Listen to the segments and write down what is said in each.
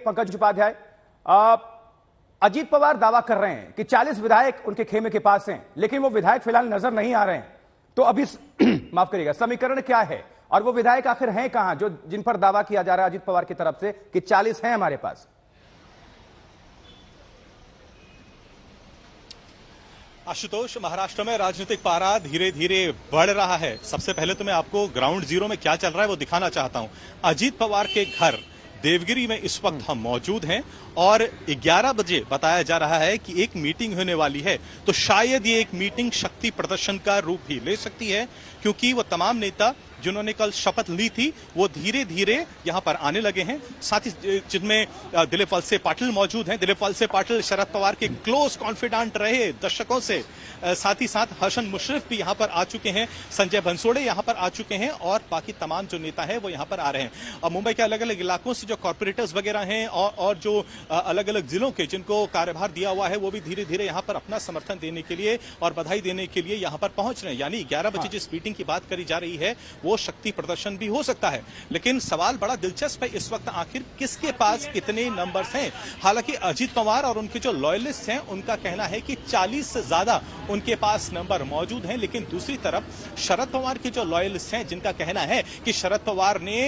पंकज उपाध्याय, अजीत पवार दावा कर रहे हैं कि 40 विधायक उनके खेमे के पास हैं, लेकिन वो विधायक फिलहाल नजर नहीं आ रहे हैं। तो अभी माफ करिएगा, समीकरण क्या है और वो विधायक आखिर हैं कहां जो जिन पर दावा किया जा रहा है अजीत पवार की तरफ से कि 40 हैं हमारे पास? आशुतोष, महाराष्ट्र में राजनीतिक पारा धीरे धीरे बढ़ रहा है। सबसे पहले तो मैं आपको ग्राउंड जीरो में क्या चल रहा है वो दिखाना चाहता हूं। अजीत पवार के घर देवगिरी में इस वक्त हम मौजूद हैं और 11 बजे बताया जा रहा है कि एक मीटिंग होने वाली है। तो शायद ये एक मीटिंग शक्ति प्रदर्शन का रूप भी ले सकती है, क्योंकि वो तमाम नेता जिन्होंने कल शपथ ली थी वो धीरे धीरे यहां पर आने लगे हैं। साथ ही जिनमें दिलीप वलसे पाटिल मौजूद हैं। दिलीप वलसे पाटिल शरद पवार के क्लोज कॉन्फिडेंट रहे दशकों से। साथ ही साथ हसन मुशर्रफ भी यहां पर आ चुके हैं, संजय बंसोड़े यहां पर आ चुके हैं और बाकी तमाम जो नेता हैं वो यहां पर आ रहे हैं। और मुंबई के अलग अलग इलाकों से जो कॉर्पोरेटर्स वगैरह हैं और जो अलग अलग जिलों के जिनको कार्यभार दिया हुआ है वो भी धीरे धीरे यहां पर अपना समर्थन देने के लिए और बधाई देने के लिए यहां पर पहुंच रहे हैं। यानी 11 बजे जिस मीटिंग की बात करी जा रही है वो शक्ति प्रदर्शन भी हो सकता है। लेकिन सवाल बड़ा दिलचस्प है इस वक्त, आखिर किसके पास कितने नंबर्स हैं। हालांकि अजीत पवार और उनके जो लॉयलिस्ट हैं उनका कहना है कि 40 से ज्यादा उनके पास नंबर मौजूद हैं। लेकिन दूसरी तरफ शरद पवार के जो लॉयलिस्ट हैं जिनका कहना है कि शरद पवार ने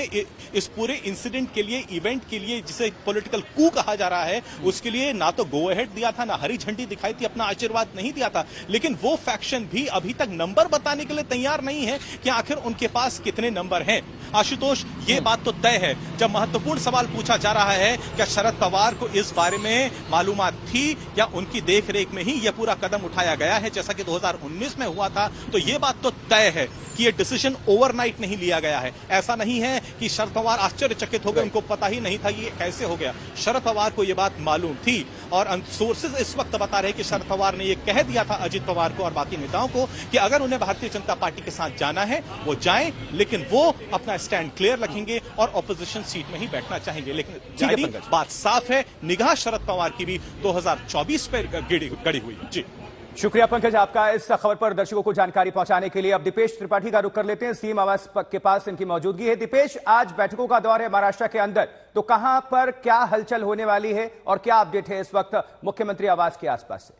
इस पूरे इंसिडेंट के लिए, इवेंट के लिए, जिसे पॉलिटिकल कू कहा जा रहा है, उसके लिए ना तो गो अहेड दिया था, ना हरी झंडी दिखाई थी, अपना आशीर्वाद नहीं दिया था। लेकिन वो फैक्शन भी अभी तक नंबर बताने के लिए तैयार नहीं है कि आखिर उनके पास कितने नंबर हैं। आशुतोष, ये बात तो तय है। जब महत्वपूर्ण सवाल पूछा जा रहा है क्या शरद पवार को इस बारे में मालूमात थी या उनकी देखरेख में ही यह पूरा कदम उठाया गया है जैसा कि 2019 में हुआ था, तो यह बात तो तय है कि यह डिसीजन ओवरनाइट नहीं लिया गया है। ऐसा नहीं है कि शरद पवार आश्चर्यचकित हो गए, उनको पता ही नहीं था ये कैसे हो गया। शरद पवार को यह बात मालूम थी और सोर्सेज इस वक्त बता रहे हैं कि शरद पवार ने यह कह दिया था अजीत पवार को और बाकी नेताओं को कि अगर उन्हें भारतीय जनता पार्टी के साथ जाना है वो जाएं, लेकिन वो अपना स्टैंड क्लियर रखेंगे और ऑपोजिशन सीट में ही बैठना चाहेंगे। लेकिन बात साफ है, निगाह शरद पवार की भी 2024 पर गड़ी हुई। जी शुक्रिया पंकज आपका इस खबर पर दर्शकों को जानकारी पहुंचाने के लिए। अब दीपेश त्रिपाठी का रुख कर लेते हैं। सीएम आवास के पास इनकी मौजूदगी है। दीपेश, आज बैठकों का दौर है महाराष्ट्र के अंदर, तो कहां पर क्या हलचल होने वाली है और क्या अपडेट है इस वक्त मुख्यमंत्री आवास के आसपास से?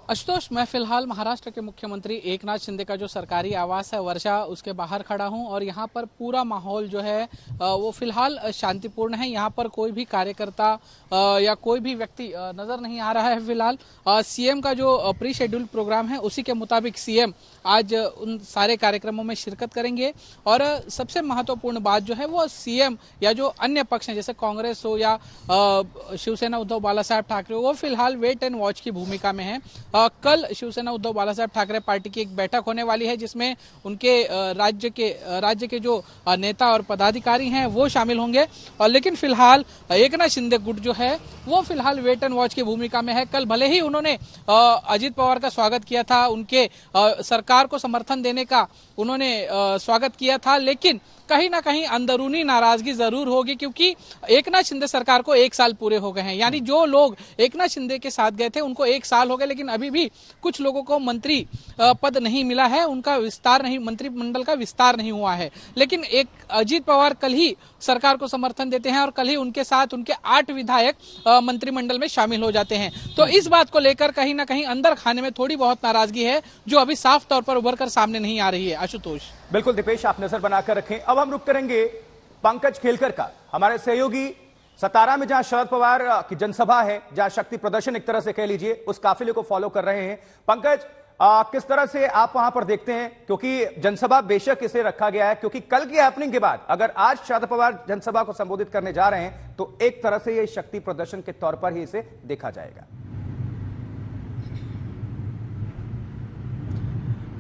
आशुतोष, मैं फिलहाल महाराष्ट्र के मुख्यमंत्री एकनाथ शिंदे का जो सरकारी आवास है वर्षा, उसके बाहर खड़ा हूं और यहां पर पूरा माहौल जो है वो फिलहाल शांतिपूर्ण है। यहां पर कोई भी कार्यकर्ता या कोई भी व्यक्ति नजर नहीं आ रहा है। फिलहाल सीएम का जो प्री शेड्यूल्ड प्रोग्राम है उसी के मुताबिक सीएम आज उन सारे कार्यक्रमों में शिरकत करेंगे। और सबसे महत्वपूर्ण बात जो है वो सीएम या जो अन्य पक्ष हैं जैसे कांग्रेस हो या शिवसेना उद्धव बाला साहब ठाकरे हो, वो फिलहाल वेट एंड वॉच की भूमिका में है। कल शिवसेना उद्धव बाला साहब ठाकरे पार्टी की एक बैठक होने वाली है जिसमें उनके राज्य के जो नेता और पदाधिकारी हैं वो शामिल होंगे। और लेकिन फिलहाल एकनाथ शिंदे गुट जो है वो फिलहाल वेट एंड वॉच की भूमिका में है। कल भले ही उन्होंने अजीत पवार का स्वागत किया था, उनके सरकार को समर्थन देने का उन्होंने स्वागत किया था, लेकिन कहीं ना कहीं अंदरूनी नाराजगी जरूर होगी, क्योंकि एकनाथ शिंदे सरकार को 1 साल पूरे हो गए हैं। यानी जो लोग एकनाथ शिंदे के साथ गए थे उनको 1 साल हो गए, लेकिन अभी भी कुछ लोगों को मंत्री पद नहीं मिला है, उनका विस्तार नहीं, मंत्रिमंडल का विस्तार नहीं हुआ है। लेकिन एक अजीत पवार कल ही सरकार को समर्थन देते हैं और कल ही उनके साथ उनके 8 विधायक मंत्रिमंडल में शामिल हो जाते हैं। तो इस बात को लेकर कहीं ना कहीं अंदर खाने में थोड़ी बहुत नाराजगी है जो अभी साफ तौर पर उभर कर सामने नहीं आ रही है। आशुतोष, बिल्कुल दीपेश, आप नजर बनाकर रखें। अब हम रुक करेंगे पंकज खेलकर का, हमारे सहयोगी सतारा में जहां शरद पवार की जनसभा है, जहां शक्ति प्रदर्शन एक तरह से कह लीजिए, उस काफिले को फॉलो कर रहे हैं। पंकज, किस तरह से आप वहां पर देखते हैं, क्योंकि जनसभा बेशक इसे रखा गया है क्योंकि कल की हैपनिंग के बाद अगर आज शरद पवार जनसभा को संबोधित करने जा रहे हैं तो एक तरह से यह शक्ति प्रदर्शन के तौर पर ही इसे देखा जाएगा।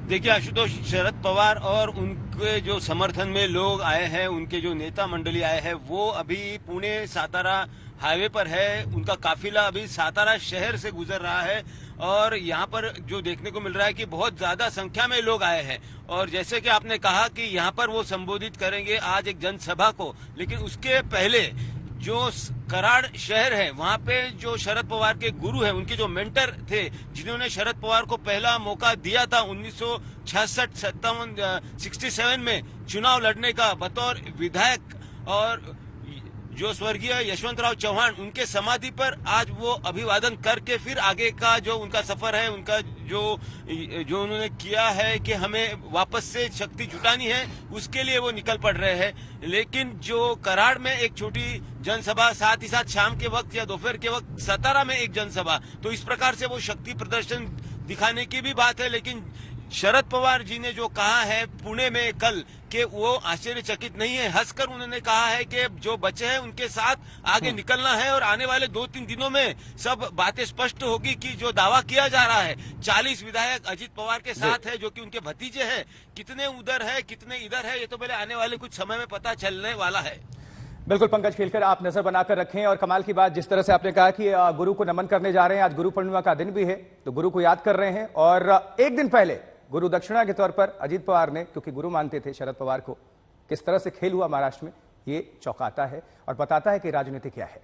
देखिए आशुतोष, शरद पवार और उनके जो समर्थन में लोग आए हैं, उनके जो नेता मंडली आए हैं, वो अभी पुणे सातारा हाईवे पर है। उनका काफिला अभी सातारा शहर से गुजर रहा है और यहाँ पर जो देखने को मिल रहा है कि बहुत ज्यादा संख्या में लोग आए हैं। और जैसे कि आपने कहा कि यहाँ पर वो संबोधित करेंगे आज एक जनसभा को, लेकिन उसके पहले जो कराड़ शहर है वहां पे जो शरद पवार के गुरु हैं, उनके जो मेंटर थे, जिन्होंने शरद पवार को पहला मौका दिया था 1966 में चुनाव लड़ने का बतौर विधायक, और जो स्वर्गीय यशवंतराव चौहान, उनके समाधि पर आज वो अभिवादन करके फिर आगे का जो उनका सफर है, उनका जो उन्होंने किया है कि हमें वापस से शक्ति जुटानी है, उसके लिए वो निकल पड़ रहे हैं। लेकिन जो कराड़ में एक छोटी जनसभा, साथ ही साथ शाम के वक्त या दोपहर के वक्त सतारा में एक जनसभा, तो इस प्रकार से वो शक्ति प्रदर्शन दिखाने की भी बात है। लेकिन शरद पवार जी ने जो कहा है पुणे में कल कि वो आश्चर्यचकित नहीं है, हंसकर उन्होंने कहा है कि जो बचे हैं उनके साथ आगे निकलना है और आने वाले 2-3 दिनों में सब बातें स्पष्ट होगी कि जो दावा किया जा रहा है 40 विधायक अजीत पवार के साथ है, जो कि उनके भतीजे हैं, कितने उधर है कितने इधर है, ये तो पहले आने वाले कुछ समय में पता चलने वाला है। बिल्कुल पंकज खेलकर, आप नजर बनाकर रखें। और कमाल की बात, जिस तरह से आपने कहा कि गुरु को नमन करने जा रहे हैं, आज गुरु पूर्णिमा का दिन भी है, तो गुरु को याद कर रहे हैं। और एक दिन पहले गुरु दक्षिणा के तौर पर अजीत पवार ने, क्योंकि गुरु मानते थे शरद पवार को, किस तरह से खेल हुआ महाराष्ट्र में, ये चौंकाता है और बताता है कि राजनीति क्या है।